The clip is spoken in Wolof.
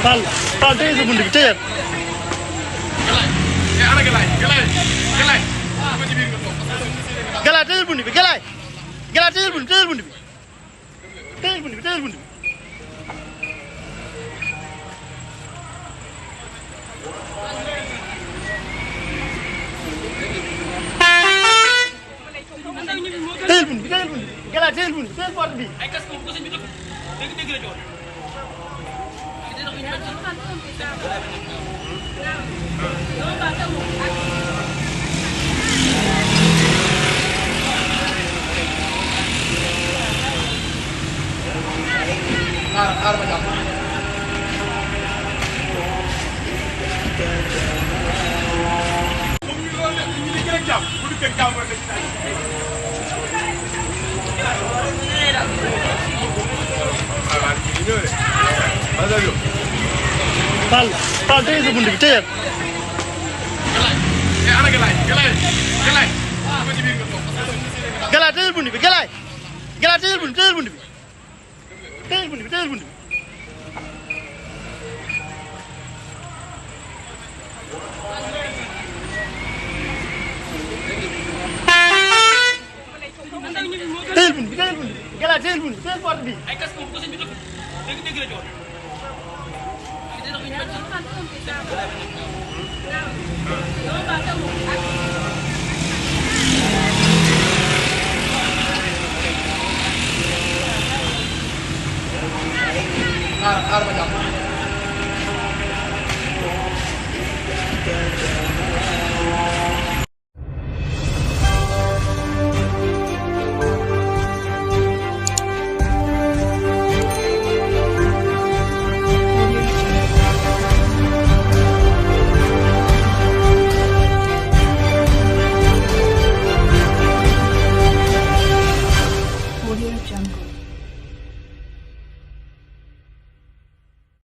Fall Fall tey sa bunt bi tëjal. Galaay tëjal bunt bi Galaay. Galaay tëjal bunt bi tëjal bunt bi. Tëjal bunt bi tëjal bunt bi. tëjal bunt bi tëjal bunt bi Galaay tëjal bunt bi tëjal porte bi. Fall Fall tey sa bunt bi tëjal. Galaay tëjal bunt bi Galaay. Galaay tëjal bunt bi tëjal bunt bi. Tëjal bunt bi tëjal bunt bi. tëjal bunt bi tëjal bunt bi Galaay tëjal bunt bi tëjal porte bi. Hãy subscribe cho kênh Ghiền Mì Gõ để không bỏ lỡ những video hấp dẫn.